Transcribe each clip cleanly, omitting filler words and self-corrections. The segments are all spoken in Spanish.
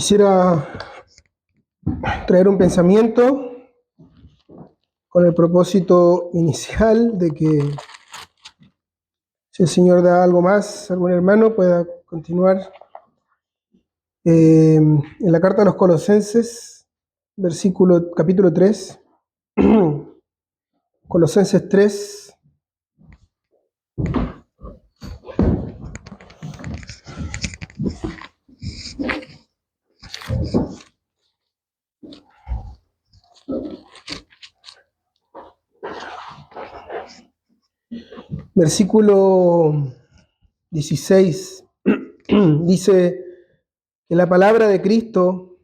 Quisiera traer un pensamiento con el propósito inicial de que si el Señor da algo más, algún hermano pueda continuar en la carta a los Colosenses, capítulo 3, Colosenses 3, versículo 16, dice que la palabra de Cristo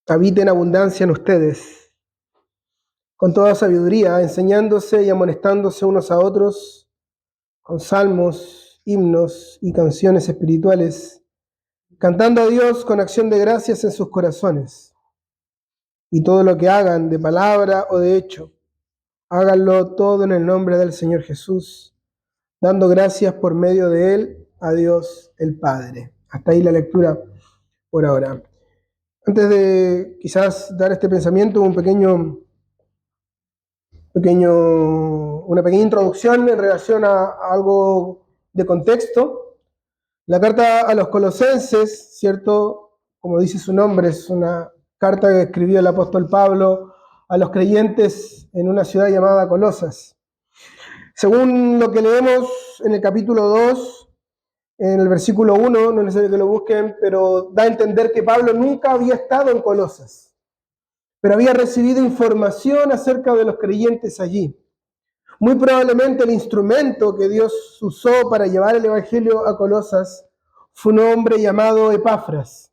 habite en abundancia en ustedes, con toda sabiduría, enseñándose y amonestándose unos a otros con salmos, himnos y canciones espirituales, cantando a Dios con acción de gracias en sus corazones. Y todo lo que hagan, de palabra o de hecho, háganlo todo en el nombre del Señor Jesús, dando gracias por medio de Él a Dios el Padre. Hasta ahí la lectura por ahora. Antes de quizás dar este pensamiento, una pequeña introducción en relación a algo de contexto. La carta a los Colosenses, ¿cierto? Como dice su nombre, es una carta que escribió el apóstol Pablo a los creyentes en una ciudad llamada Colosas. Según lo que leemos en el capítulo 2, en el versículo 1, no es necesario que lo busquen, pero da a entender que Pablo nunca había estado en Colosas, pero había recibido información acerca de los creyentes allí. Muy probablemente el instrumento que Dios usó para llevar el evangelio a Colosas fue un hombre llamado Epafras,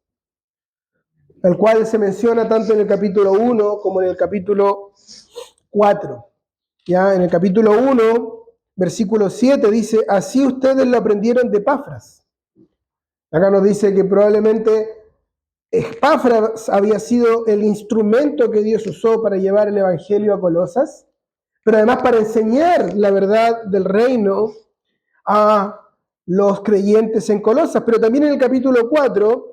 el cual se menciona tanto en el capítulo 1 como en el capítulo 4. Ya en el capítulo 1, versículo 7 dice: así ustedes lo aprendieron de Epafras. Acá nos dice que probablemente Epafras había sido el instrumento que Dios usó para llevar el evangelio a Colosas, pero además para enseñar la verdad del reino a los creyentes en Colosas. Pero también en el capítulo 4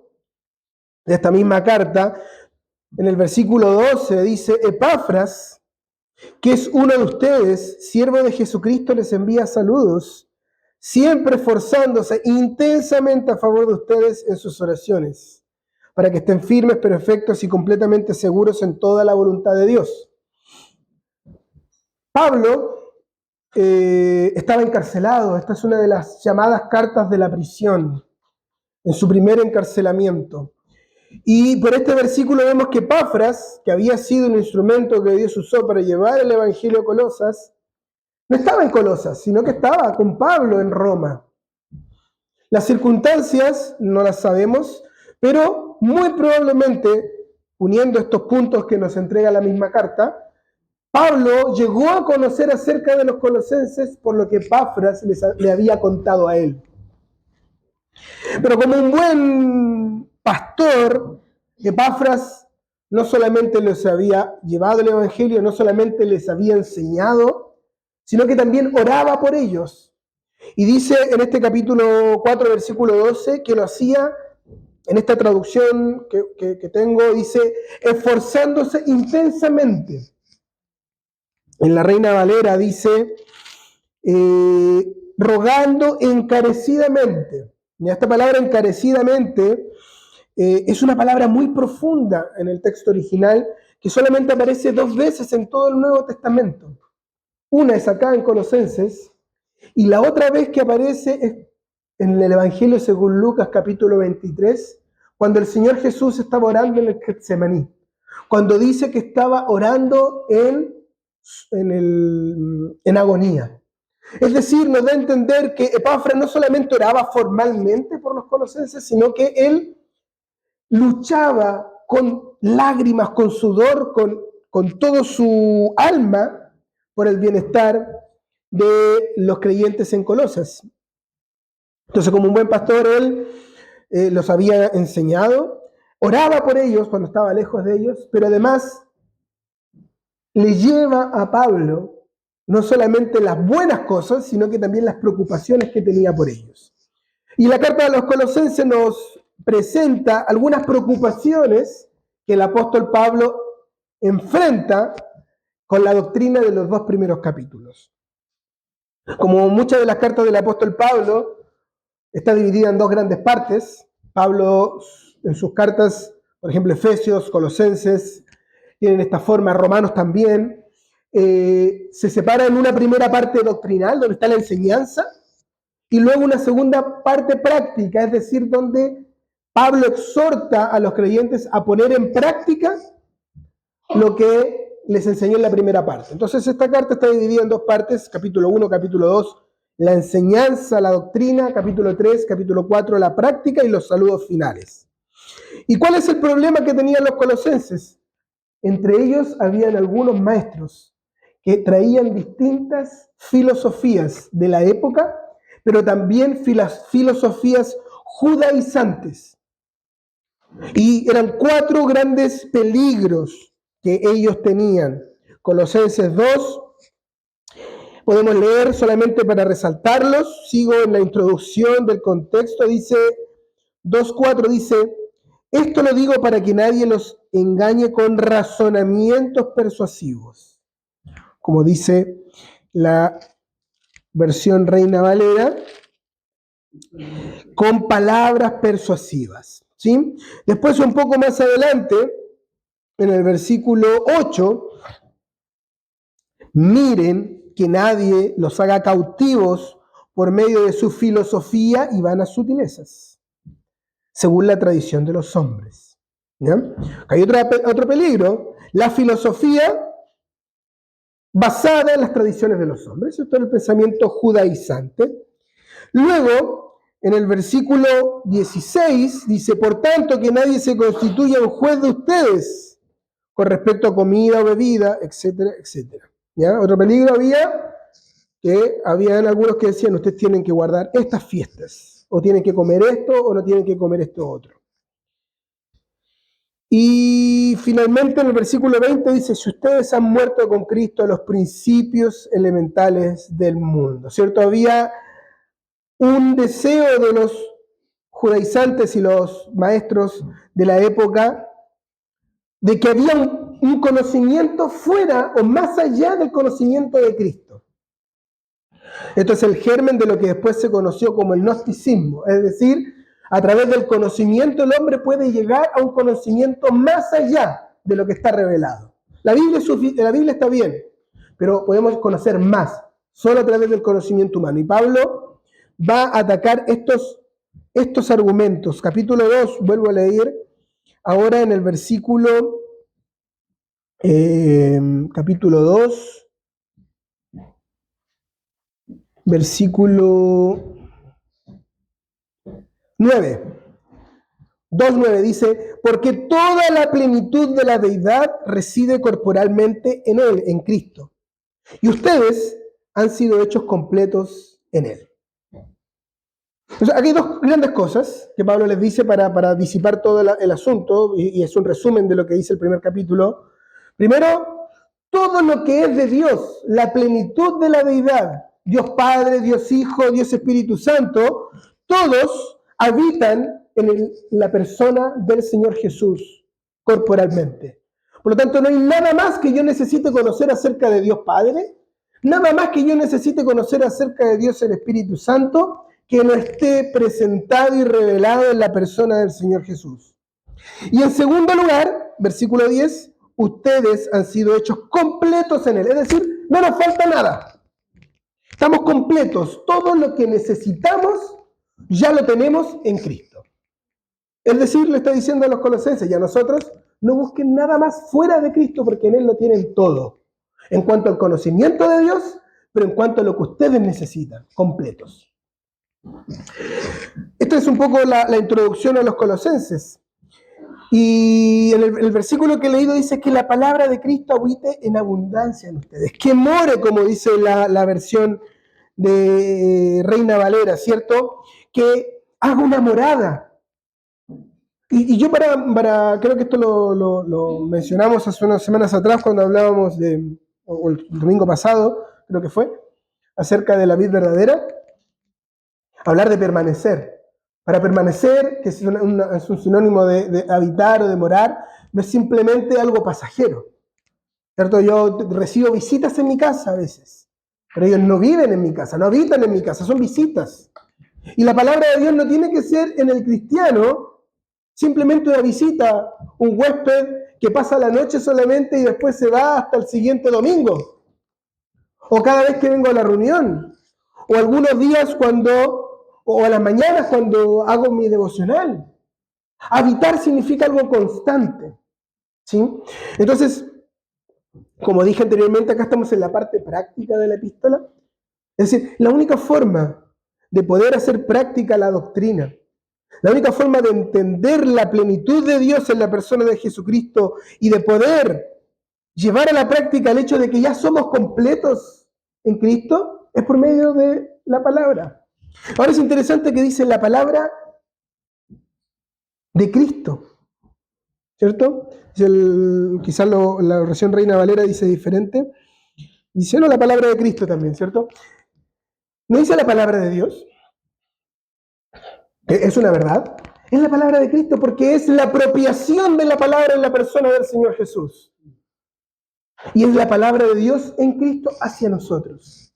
de esta misma carta, en el versículo 12, dice: Epafras, que es uno de ustedes, siervo de Jesucristo, les envía saludos, siempre esforzándose intensamente a favor de ustedes en sus oraciones, para que estén firmes, perfectos y completamente seguros en toda la voluntad de Dios. Pablo estaba encarcelado. Esta es una de las llamadas cartas de la prisión, en su primer encarcelamiento. Y por este versículo vemos que Epafras, que había sido un instrumento que Dios usó para llevar el evangelio a Colosas, no estaba en Colosas, sino que estaba con Pablo en Roma. Las circunstancias no las sabemos, pero muy probablemente, uniendo estos puntos que nos entrega la misma carta, Pablo llegó a conocer acerca de los colosenses por lo que Epafras le había contado a él. Pero como un buen pastor, Epafras no solamente les había llevado el evangelio, no solamente les había enseñado, sino que también oraba por ellos. Y dice en este capítulo 4, versículo 12, que lo hacía, en esta traducción que tengo, dice, esforzándose intensamente. En la Reina Valera dice, rogando encarecidamente. Y esta palabra encarecidamente es una palabra muy profunda en el texto original, que solamente aparece 2 veces en todo el Nuevo Testamento. Una es acá en Colosenses, y la otra vez que aparece es en el Evangelio según Lucas capítulo 23, cuando el Señor Jesús estaba orando en el Getsemaní, cuando dice que estaba orando en agonía. Es decir, nos da a entender que Epafras no solamente oraba formalmente por los colosenses, sino que él luchaba con lágrimas, con sudor, con todo su alma por el bienestar de los creyentes en Colosas. Entonces, como un buen pastor, él los había enseñado, oraba por ellos cuando estaba lejos de ellos, pero además le lleva a Pablo no solamente las buenas cosas, sino que también las preocupaciones que tenía por ellos. Y la carta de los Colosenses nos presenta algunas preocupaciones que el apóstol Pablo enfrenta con la doctrina de los dos primeros capítulos. Como muchas de las cartas del apóstol Pablo, está dividida en dos grandes partes. Pablo, en sus cartas, por ejemplo, Efesios, Colosenses, tienen esta forma, Romanos también, se separa en una primera parte doctrinal, donde está la enseñanza, y luego una segunda parte práctica, es decir, donde Pablo exhorta a los creyentes a poner en práctica lo que les enseñó en la primera parte. Entonces esta carta está dividida en dos partes, capítulo 1, capítulo 2, la enseñanza, la doctrina, capítulo 3, capítulo 4, la práctica y los saludos finales. ¿Y cuál es el problema que tenían los colosenses? Entre ellos habían algunos maestros que traían distintas filosofías de la época, pero también filosofías judaizantes. Y eran 4 grandes peligros que ellos tenían. Colosenses 2, podemos leer solamente para resaltarlos, sigo en la introducción del contexto, dice 2:4, dice, esto lo digo para que nadie los engañe con razonamientos persuasivos, como dice la versión Reina Valera, con palabras persuasivas, ¿sí? Después, un poco más adelante, en el versículo 8, miren que nadie los haga cautivos por medio de su filosofía y vanas sutilezas, según la tradición de los hombres. ¿Ya? Hay otro peligro, la filosofía basada en las tradiciones de los hombres. Esto es el pensamiento judaizante. Luego, en el versículo 16, dice, por tanto, que nadie se constituya un juez de ustedes con respecto a comida o bebida, etcétera, etcétera. ¿Ya? Otro peligro había, que habían algunos que decían, ustedes tienen que guardar estas fiestas, o tienen que comer esto, o no tienen que comer esto otro. Y finalmente en el versículo 20 dice, si ustedes han muerto con Cristo a los principios elementales del mundo, ¿cierto? Había un deseo de los judaizantes y los maestros de la época de que había un conocimiento fuera o más allá del conocimiento de Cristo. Esto es el germen de lo que después se conoció como el gnosticismo, es decir, a través del conocimiento el hombre puede llegar a un conocimiento más allá de lo que está revelado. La Biblia está bien, pero podemos conocer más solo a través del conocimiento humano. Y Pablo va a atacar estos argumentos. Capítulo 2, vuelvo a leer, ahora en el versículo, capítulo 2, versículo 9. 2:9 dice, porque toda la plenitud de la deidad reside corporalmente en Él, en Cristo. Y ustedes han sido hechos completos en Él. Entonces, aquí hay dos grandes cosas que Pablo les dice para disipar todo el asunto, y es un resumen de lo que dice el primer capítulo. Primero, todo lo que es de Dios, la plenitud de la deidad, Dios Padre, Dios Hijo, Dios Espíritu Santo, todos habitan en la persona del Señor Jesús corporalmente. Por lo tanto, no hay nada más que yo necesite conocer acerca de Dios Padre, nada más que yo necesite conocer acerca de Dios el Espíritu Santo, que no esté presentado y revelado en la persona del Señor Jesús. Y en segundo lugar, versículo 10, ustedes han sido hechos completos en Él, es decir, no nos falta nada. Estamos completos, todo lo que necesitamos ya lo tenemos en Cristo. Es decir, le está diciendo a los colosenses y a nosotros, no busquen nada más fuera de Cristo porque en Él lo tienen todo. En cuanto al conocimiento de Dios, pero en cuanto a lo que ustedes necesitan, completos. Esta es un poco la introducción a los colosenses. Y en el versículo que he leído dice que la palabra de Cristo habite en abundancia en ustedes. Que more, como dice la versión de Reina Valera, ¿cierto? Que haga una morada. Y yo creo que esto lo mencionamos hace unas semanas atrás cuando hablábamos o el domingo pasado, creo que fue, acerca de la vid verdadera, hablar de permanecer. Para permanecer, que es un sinónimo de habitar o de morar, no es simplemente algo pasajero, ¿cierto? Yo recibo visitas en mi casa a veces, pero ellos no viven en mi casa, no habitan en mi casa, son visitas. Y la palabra de Dios no tiene que ser en el cristiano simplemente una visita, un huésped que pasa la noche solamente y después se va hasta el siguiente domingo. O cada vez que vengo a la reunión. O algunos días o a las mañanas cuando hago mi devocional. Habitar significa algo constante, ¿sí? Entonces, como dije anteriormente, acá estamos en la parte práctica de la epístola. Es decir, la única forma de poder hacer práctica la doctrina, la única forma de entender la plenitud de Dios en la persona de Jesucristo y de poder llevar a la práctica el hecho de que ya somos completos en Cristo es por medio de la palabra. Ahora es interesante que dice la palabra de Cristo, ¿cierto? Quizás la versión Reina Valera dice diferente. Dice no la palabra de Cristo también, ¿cierto? No dice la palabra de Dios, que es una verdad. Es la palabra de Cristo porque es la apropiación de la palabra en la persona del Señor Jesús. Y es la palabra de Dios en Cristo hacia nosotros.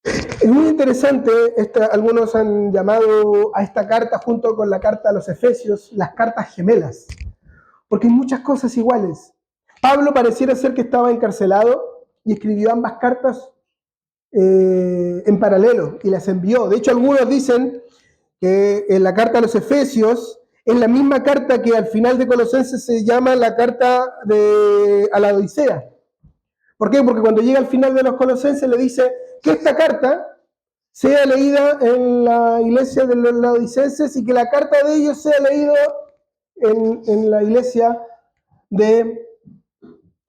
Es muy interesante, algunos han llamado a esta carta junto con la carta a los Efesios las cartas gemelas, porque hay muchas cosas iguales. Pablo pareciera ser que estaba encarcelado y escribió ambas cartas en paralelo y las envió. De hecho, algunos dicen que en la carta a los Efesios es la misma carta que al final de Colosenses se llama la carta a la Odisea. ¿Por qué? Porque cuando llega al final de los Colosenses le dice que esta carta sea leída en la iglesia de los laodicenses y que la carta de ellos sea leída en la iglesia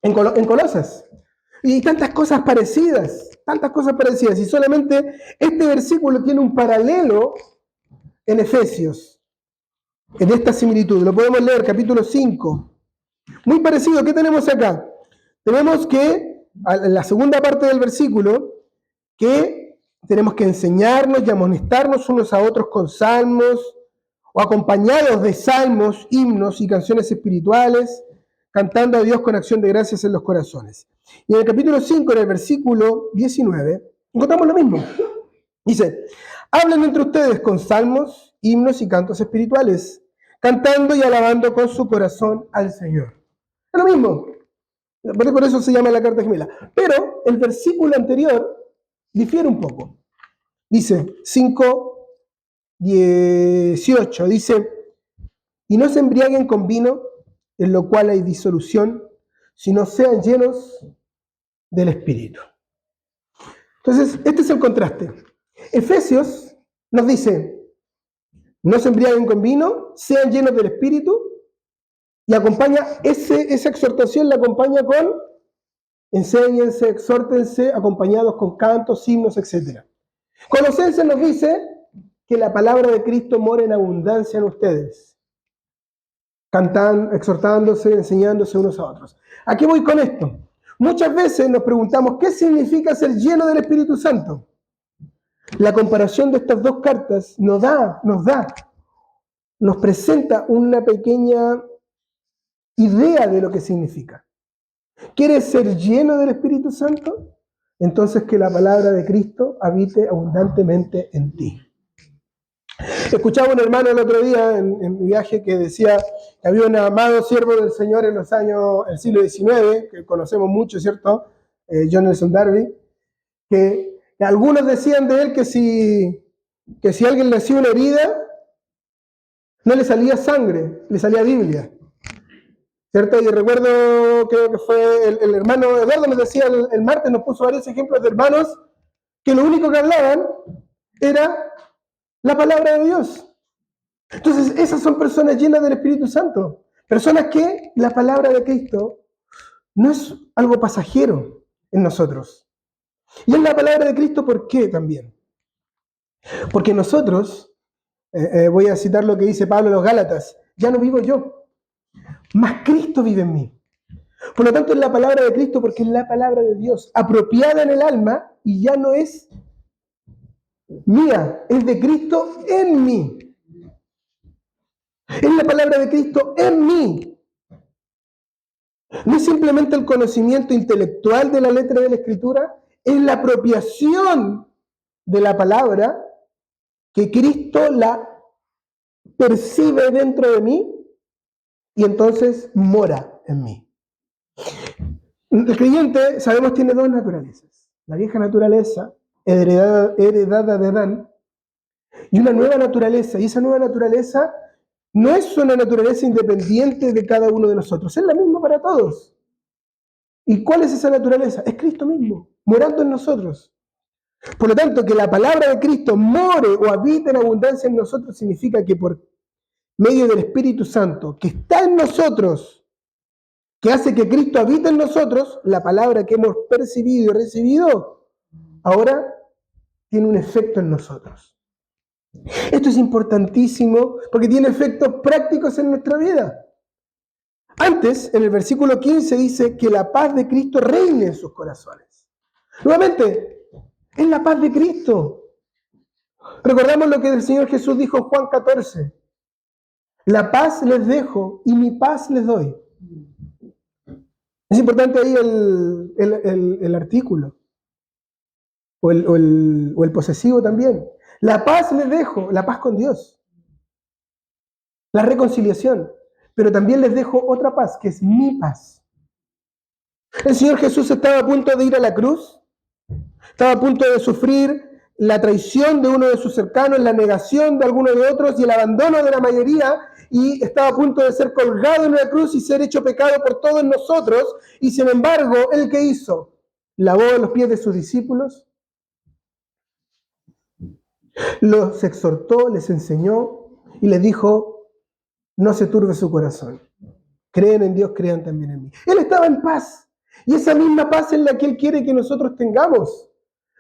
en Colosas. Y tantas cosas parecidas. Y solamente este versículo tiene un paralelo en Efesios, en esta similitud. Lo podemos leer, capítulo 5. Muy parecido. ¿Qué tenemos acá? Tenemos que, en la segunda parte del versículo, que tenemos que enseñarnos y amonestarnos unos a otros con salmos o acompañados de salmos, himnos y canciones espirituales, cantando a Dios con acción de gracias en los corazones. Y en el capítulo 5, en el versículo 19, encontramos lo mismo. Dice, hablen entre ustedes con salmos, himnos y cantos espirituales, cantando y alabando con su corazón al Señor. Es lo mismo. Por eso se llama la carta gemela. Pero el versículo anterior difiere un poco. Dice 5:18, dice, y no se embriaguen con vino, en lo cual hay disolución, sino sean llenos del Espíritu. Entonces, este es el contraste. Efesios nos dice, no se embriaguen con vino, sean llenos del Espíritu, y acompaña, esa exhortación la acompaña con, enséñense, exhórtense, acompañados con cantos, himnos, etc. Colosenses nos dice que la palabra de Cristo mora en abundancia en ustedes, cantando, exhortándose, enseñándose unos a otros. ¿A qué voy con esto? Muchas veces nos preguntamos, ¿qué significa ser lleno del Espíritu Santo? La comparación de estas dos cartas nos presenta una pequeña idea de lo que significa. ¿Quieres ser lleno del Espíritu Santo? Entonces que la palabra de Cristo habite abundantemente en ti. Escuchaba un hermano el otro día en mi viaje que decía que había un amado siervo del Señor en los años del siglo XIX, que conocemos mucho, ¿cierto? John Nelson Darby, que algunos decían de él que si alguien le hacía una herida, no le salía sangre, le salía Biblia. ¿Cierto? Y recuerdo, creo que fue el hermano Eduardo nos decía el martes, nos puso varios ejemplos de hermanos que lo único que hablaban era la palabra de Dios. Entonces, esas son personas llenas del Espíritu Santo. Personas que la palabra de Cristo no es algo pasajero en nosotros. Y es la palabra de Cristo, ¿por qué también? Porque nosotros, voy a citar lo que dice Pablo a los Gálatas, ya no vivo yo, más Cristo vive en mí. Por lo tanto, es la palabra de Cristo porque es la palabra de Dios, apropiada en el alma y ya no es mía, es de Cristo en mí. Es la palabra de Cristo en mí. No es simplemente el conocimiento intelectual de la letra de la Escritura, es la apropiación de la palabra que Cristo la percibe dentro de mí y entonces mora en mí. El creyente, sabemos, tiene dos naturalezas. La vieja naturaleza, heredada de Adán, y una nueva naturaleza. Y esa nueva naturaleza no es una naturaleza independiente de cada uno de nosotros, es la misma para todos. ¿Y cuál es esa naturaleza? Es Cristo mismo, morando en nosotros. Por lo tanto, que la palabra de Cristo more o habite en abundancia en nosotros significa que por medio del Espíritu Santo, que está en nosotros, que hace que Cristo habite en nosotros, la palabra que hemos percibido y recibido, ahora tiene un efecto en nosotros. Esto es importantísimo porque tiene efectos prácticos en nuestra vida. Antes, en el versículo 15 dice que la paz de Cristo reine en sus corazones. Nuevamente, es la paz de Cristo. Recordamos lo que el Señor Jesús dijo en Juan 14. La paz les dejo y mi paz les doy. Es importante ahí el artículo o el posesivo también. La paz les dejo, la paz con Dios, la reconciliación, pero también les dejo otra paz, que es mi paz. El Señor Jesús estaba a punto de ir a la cruz, estaba a punto de sufrir la traición de uno de sus cercanos, la negación de alguno de otros y el abandono de la mayoría, y estaba a punto de ser colgado en una cruz y ser hecho pecado por todos nosotros, y sin embargo, ¿él qué hizo? Lavó los pies de sus discípulos, los exhortó, les enseñó y les dijo, no se turbe su corazón. Creen en Dios, crean también en mí. Él estaba en paz. Y esa misma paz es la que Él quiere que nosotros tengamos.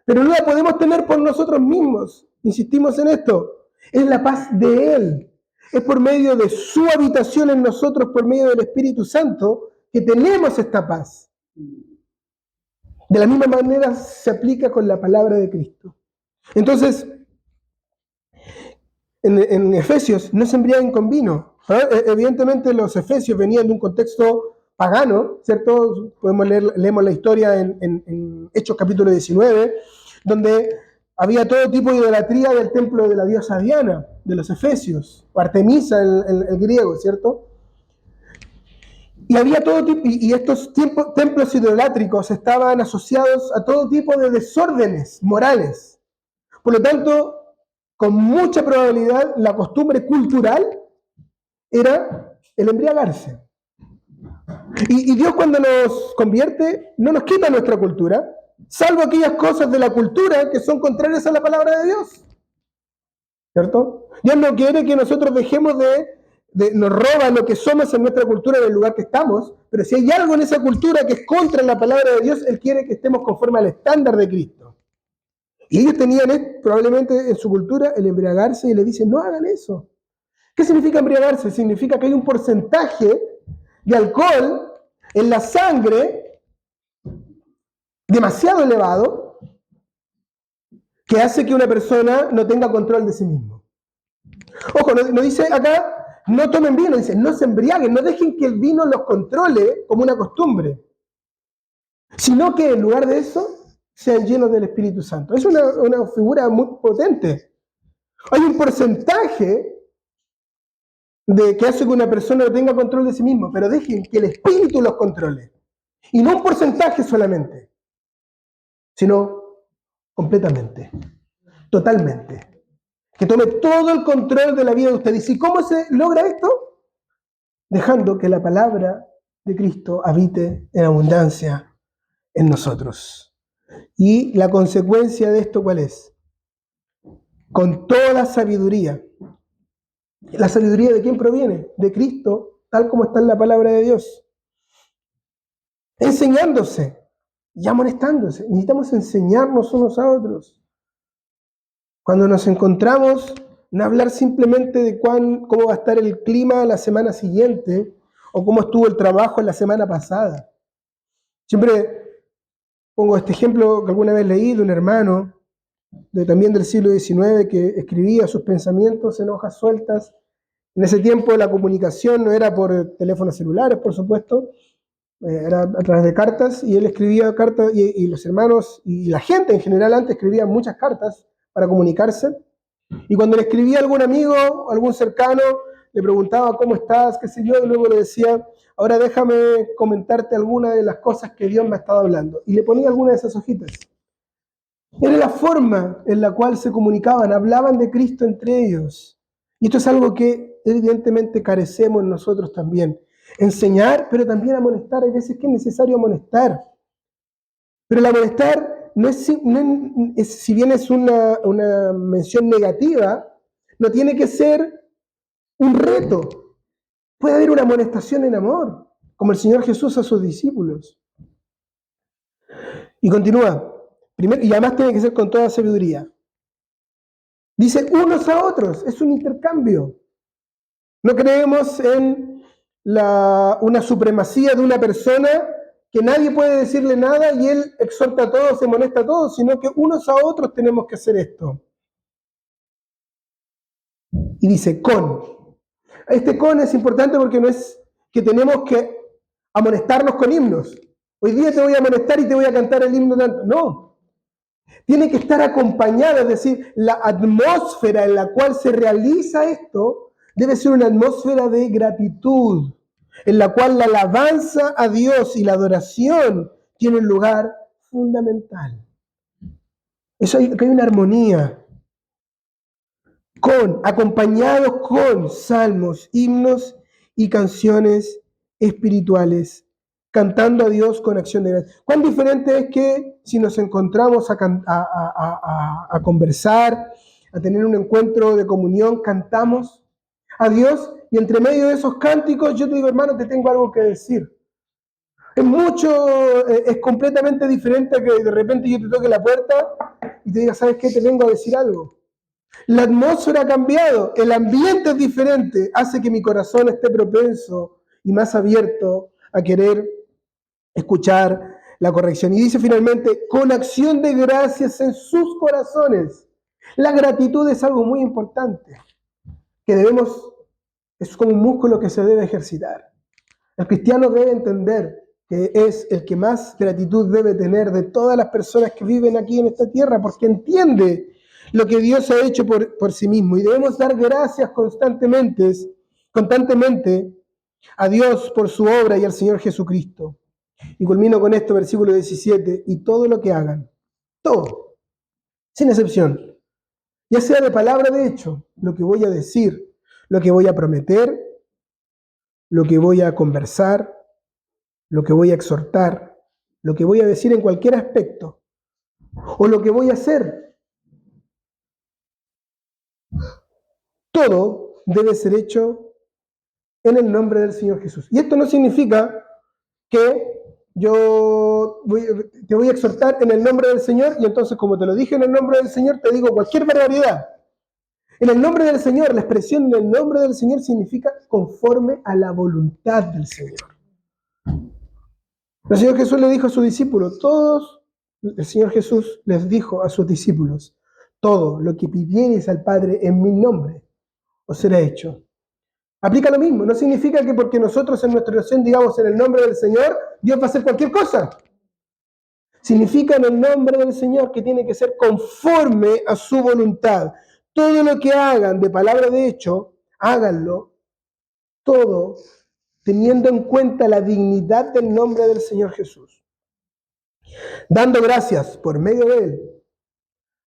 Pero no la podemos tener por nosotros mismos. Insistimos en esto. Es la paz de Él. Es por medio de su habitación en nosotros, por medio del Espíritu Santo, que tenemos esta paz. De la misma manera se aplica con la palabra de Cristo. Entonces, en Efesios no se embriaguen con vino. Evidentemente los efesios venían de un contexto pagano, ¿cierto? Leemos la historia en Hechos capítulo 19, donde había todo tipo de idolatría del templo de la diosa Diana, de los efesios, o Artemisa el griego, ¿cierto? Y había todo tipo, y estos templos idolátricos estaban asociados a todo tipo de desórdenes morales. Por lo tanto, con mucha probabilidad, la costumbre cultural era el embriagarse. Y Dios, cuando nos convierte, no nos quita nuestra cultura, salvo aquellas cosas de la cultura que son contrarias a la palabra de Dios. ¿Cierto? Dios no quiere que nosotros dejemos nos roba lo que somos en nuestra cultura del lugar que estamos, pero si hay algo en esa cultura que es contra la palabra de Dios, Él quiere que estemos conforme al estándar de Cristo. Y ellos tenían probablemente en su cultura el embriagarse y le dicen, no hagan eso. ¿Qué significa embriagarse? Significa que hay un porcentaje de alcohol en la sangre demasiado elevado que hace que una persona no tenga control de sí mismo. Ojo, no dice acá, no tomen vino, dice, no se embriaguen, no dejen que el vino los controle como una costumbre, sino que en lugar de eso, sean llenos del Espíritu Santo. Es una figura muy potente. Hay un porcentaje que hace que una persona no tenga control de sí mismo, pero dejen que el Espíritu los controle. Y no un porcentaje solamente, sino completamente, totalmente. Que tome todo el control de la vida de ustedes. ¿Y cómo se logra esto? Dejando que la palabra de Cristo habite en abundancia en nosotros. Y la consecuencia de esto, ¿cuál es? Con toda sabiduría. ¿La sabiduría de quién proviene? De Cristo, tal como está en la palabra de Dios. Enseñándose y amonestándose. Necesitamos enseñarnos unos a otros. Cuando nos encontramos, no hablar simplemente de cómo va a estar el clima la semana siguiente o cómo estuvo el trabajo en la semana pasada. Siempre pongo este ejemplo que alguna vez leí de un hermano también del siglo XIX, que escribía sus pensamientos en hojas sueltas. En ese tiempo la comunicación no era por teléfonos celulares, por supuesto, era a través de cartas, y él escribía cartas, y los hermanos y la gente en general antes escribían muchas cartas para comunicarse, y cuando le escribía a algún amigo, algún cercano, le preguntaba cómo estás, qué sé yo, y luego le decía, ahora déjame comentarte algunas de las cosas que Dios me ha estado hablando, y le ponía algunas de esas hojitas. Era la forma en la cual se comunicaban, hablaban de Cristo entre ellos. Y esto es algo que evidentemente carecemos nosotros también. Enseñar, pero también amonestar. Hay veces que es necesario amonestar. Pero el amonestar no es, si bien es una mención negativa, no tiene que ser un reto. Puede haber una amonestación en amor, como el Señor Jesús a sus discípulos. Y continúa. Primero, y además tiene que ser con toda sabiduría. Dice unos a otros, es un intercambio. No creemos en una supremacía de una persona que nadie puede decirle nada y él exhorta a todos, se molesta a todos, sino que unos a otros tenemos que hacer esto. Y dice con. Este con es importante porque no es que tenemos que amonestarnos con himnos. Hoy día te voy a amonestar y te voy a cantar el himno tanto. No. Tiene que estar acompañada, es decir, la atmósfera en la cual se realiza esto debe ser una atmósfera de gratitud, en la cual la alabanza a Dios y la adoración tiene un lugar fundamental. Eso hay una armonía, acompañados con salmos, himnos y canciones espirituales, cantando a Dios con acción de gracias. ¿Cuán diferente es que si nos encontramos a conversar, a tener un encuentro de comunión, cantamos a Dios y entre medio de esos cánticos yo te digo, hermano, te tengo algo que decir? Es completamente diferente a que de repente yo te toque la puerta y te diga, ¿sabes qué? Te vengo a decir algo. La atmósfera ha cambiado, el ambiente es diferente, hace que mi corazón esté propenso y más abierto a querer escuchar la corrección. Y dice finalmente, con acción de gracias en sus corazones. La gratitud es algo muy importante, que es como un músculo que se debe ejercitar. El cristiano debe entender que es el que más gratitud debe tener de todas las personas que viven aquí en esta tierra, porque entiende lo que Dios ha hecho por sí mismo. Y debemos dar gracias constantemente a Dios por su obra y al Señor Jesucristo. Y culmino con esto, versículo 17, y todo lo que hagan, todo, sin excepción, ya sea de palabra de hecho, lo que voy a decir, lo que voy a prometer, lo que voy a conversar, lo que voy a exhortar, lo que voy a decir en cualquier aspecto, o lo que voy a hacer, todo debe ser hecho en el nombre del Señor Jesús. Y esto no significa que te voy a exhortar en el nombre del Señor y entonces como te lo dije en el nombre del Señor, te digo cualquier barbaridad. En el nombre del Señor, la expresión en el nombre del Señor significa conforme a la voluntad del Señor. El Señor Jesús le dijo a sus discípulos, el Señor Jesús les dijo a sus discípulos, todo lo que pidiereis al Padre en mi nombre, os será hecho. Aplica lo mismo, no significa que porque nosotros en nuestra oración digamos en el nombre del Señor, Dios va a hacer cualquier cosa. Significa en el nombre del Señor que tiene que ser conforme a su voluntad. Todo lo que hagan de palabra de hecho, háganlo todo teniendo en cuenta la dignidad del nombre del Señor Jesús. Dando gracias por medio de Él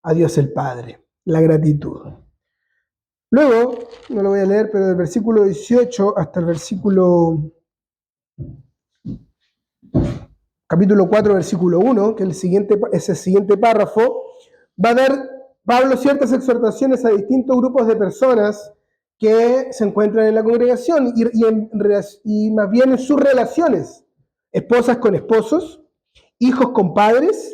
a Dios el Padre. La gratitud. Luego, no lo voy a leer, pero del versículo 18 hasta el capítulo 4, versículo 1, que es el siguiente párrafo, va a dar Pablo ciertas exhortaciones a distintos grupos de personas que se encuentran en la congregación y más bien en sus relaciones, esposas con esposos, hijos con padres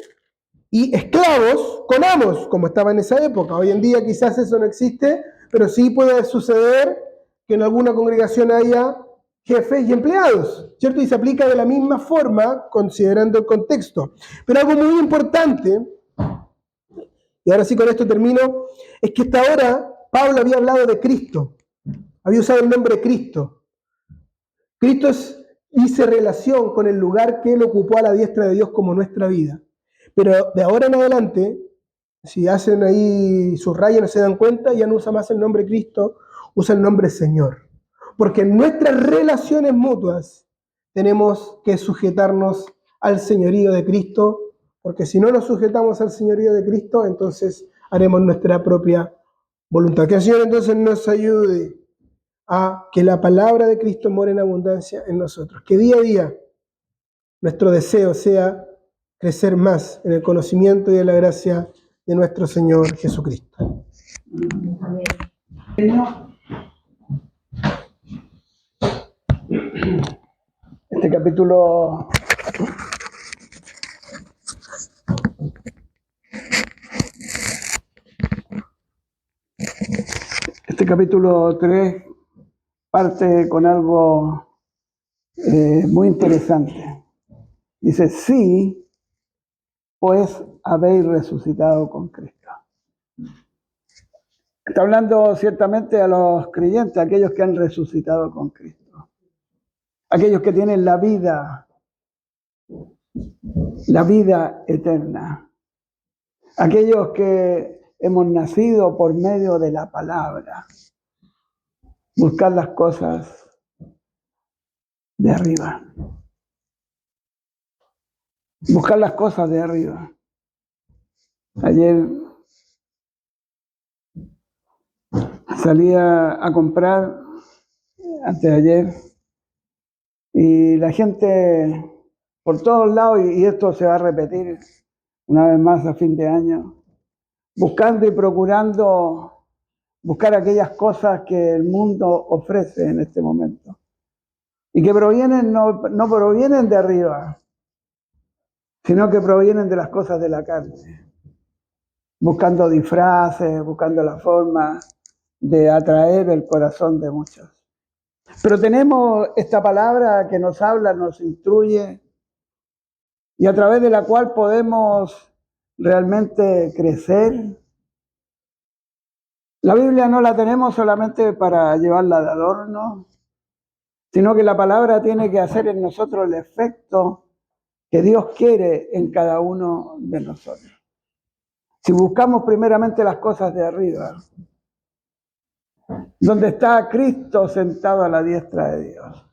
y esclavos con amos, como estaba en esa época. Hoy en día quizás eso no existe, pero sí puede suceder que en alguna congregación haya jefes y empleados, ¿cierto? Y se aplica de la misma forma considerando el contexto. Pero algo muy importante y ahora sí con esto termino, es que hasta ahora Pablo había hablado de Cristo, había usado el nombre Cristo. Cristo dice relación con el lugar que él ocupó a la diestra de Dios como nuestra vida. Pero de ahora en adelante, si hacen ahí sus rayas no se dan cuenta, ya no usa más el nombre Cristo, usa el nombre Señor. Porque en nuestras relaciones mutuas tenemos que sujetarnos al señorío de Cristo, porque si no nos sujetamos al señorío de Cristo, entonces haremos nuestra propia voluntad. Que el Señor entonces nos ayude a que la palabra de Cristo more en abundancia en nosotros. Que día a día nuestro deseo sea crecer más en el conocimiento y en la gracia de nuestro Señor Jesucristo. Este capítulo 3 parte con algo muy interesante. Dice, sí, pues habéis resucitado con Cristo. Está hablando ciertamente a los creyentes, a aquellos que han resucitado con Cristo. Aquellos que tienen la vida eterna. Aquellos que hemos nacido por medio de la palabra. Buscar las cosas de arriba. Buscar las cosas de arriba. Ayer salía a comprar, antes de ayer, y la gente por todos lados, y esto se va a repetir una vez más a fin de año, buscando y procurando buscar aquellas cosas que el mundo ofrece en este momento. Y que provienen, no provienen de arriba, sino que provienen de las cosas de la carne. Buscando disfraces, buscando la forma de atraer el corazón de muchos. Pero tenemos esta palabra que nos habla, nos instruye, y a través de la cual podemos realmente crecer. La Biblia no la tenemos solamente para llevarla de adorno, sino que la palabra tiene que hacer en nosotros el efecto que Dios quiere en cada uno de nosotros. Si buscamos primeramente las cosas de arriba, donde está Cristo sentado a la diestra de Dios,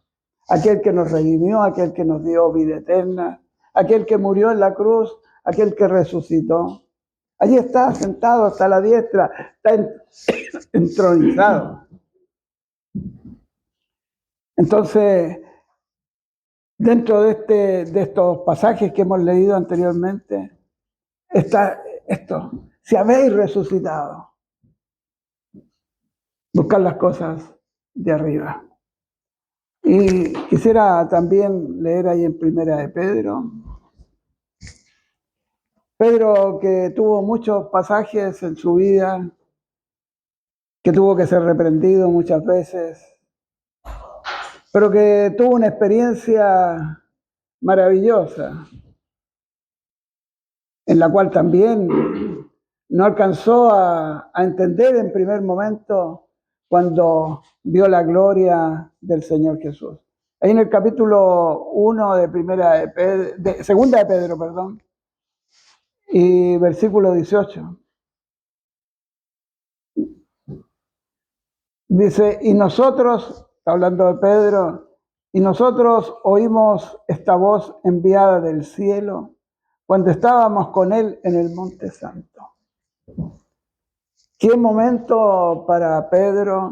aquel que nos redimió, aquel que nos dio vida eterna, aquel que murió en la cruz, aquel que resucitó. Allí está sentado hasta la diestra, está entronizado. Entonces, dentro de estos pasajes que hemos leído anteriormente, está esto: si habéis resucitado, buscar las cosas de arriba. Y quisiera también leer ahí en Primera de Pedro. Pedro, que tuvo muchos pasajes en su vida, que tuvo que ser reprendido muchas veces, pero que tuvo una experiencia maravillosa, en la cual también no alcanzó a entender en primer momento cuando vio la gloria del Señor Jesús. Ahí en el capítulo 1 de Segunda de Pedro, perdón, y versículo 18. Dice, y nosotros, está hablando de Pedro, y nosotros oímos esta voz enviada del cielo cuando estábamos con él en el Monte Santo. Qué momento para Pedro,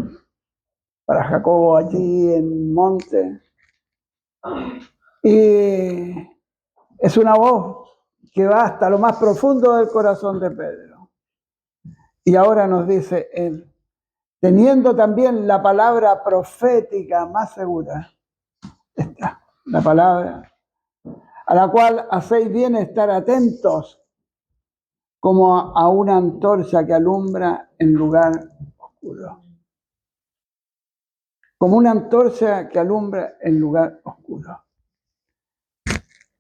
para Jacobo allí en el monte. Y es una voz que va hasta lo más profundo del corazón de Pedro. Y ahora nos dice él, teniendo también la palabra profética más segura, esta, la palabra, a la cual hacéis bien estar atentos como a una antorcha que alumbra en lugar oscuro. Como una antorcha que alumbra en lugar oscuro.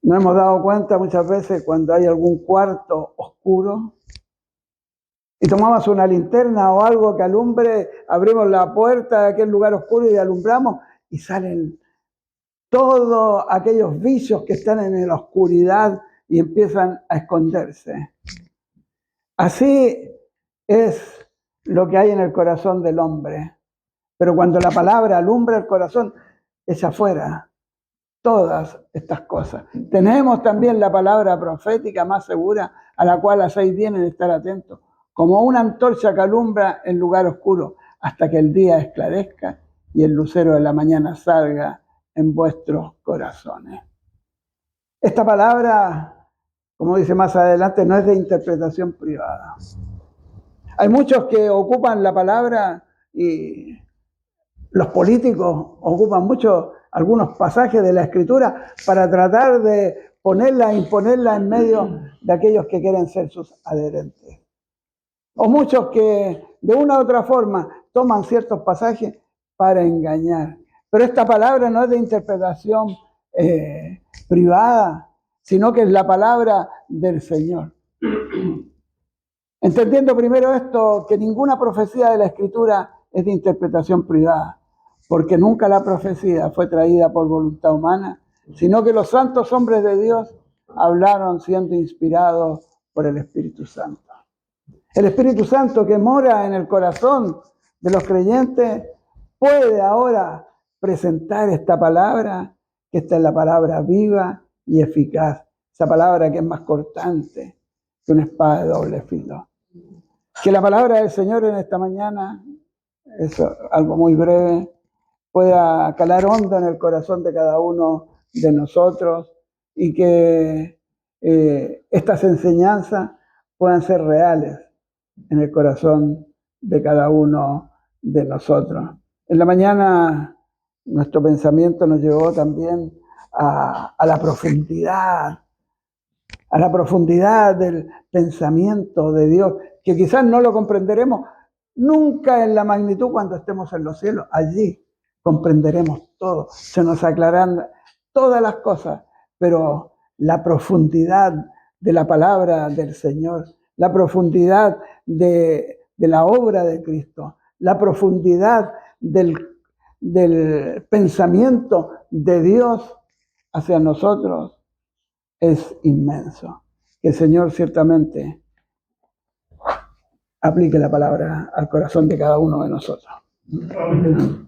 Nos hemos dado cuenta muchas veces cuando hay algún cuarto oscuro, y tomamos una linterna o algo que alumbre, abrimos la puerta de aquel lugar oscuro y alumbramos y salen todos aquellos vicios que están en la oscuridad y empiezan a esconderse. Así es lo que hay en el corazón del hombre. Pero cuando la palabra alumbra el corazón, echa afuera todas estas cosas. Tenemos también la palabra profética más segura, a la cual hacéis bien en estar atentos, como una antorcha que alumbra en lugar oscuro, hasta que el día esclarezca y el lucero de la mañana salga en vuestros corazones. Esta palabra, como dice más adelante, no es de interpretación privada. Hay muchos que ocupan la palabra y los políticos ocupan mucho algunos pasajes de la Escritura para tratar de imponerla en medio de aquellos que quieren ser sus adherentes. O muchos que de una u otra forma toman ciertos pasajes para engañar. Pero esta palabra no es de interpretación privada, sino que es la palabra del Señor. Entendiendo primero esto, que ninguna profecía de la Escritura es de interpretación privada, porque nunca la profecía fue traída por voluntad humana, sino que los santos hombres de Dios hablaron siendo inspirados por el Espíritu Santo. El Espíritu Santo que mora en el corazón de los creyentes puede ahora presentar esta palabra, que esta es la palabra viva y eficaz, esa palabra que es más cortante que una espada de doble filo. Que la palabra del Señor en esta mañana, es algo muy breve, pueda calar hondo en el corazón de cada uno de nosotros y que estas enseñanzas puedan ser reales en el corazón de cada uno de nosotros. En la mañana nuestro pensamiento nos llevó también a la profundidad del pensamiento de Dios, que quizás no lo comprenderemos nunca en la magnitud cuando estemos en los cielos. Allí comprenderemos todo, se nos aclararán todas las cosas, pero la profundidad de la palabra del Señor, la profundidad de la obra de Cristo, la profundidad del pensamiento de Dios hacia nosotros es inmenso. Que el Señor ciertamente aplique la palabra al corazón de cada uno de nosotros. Amén.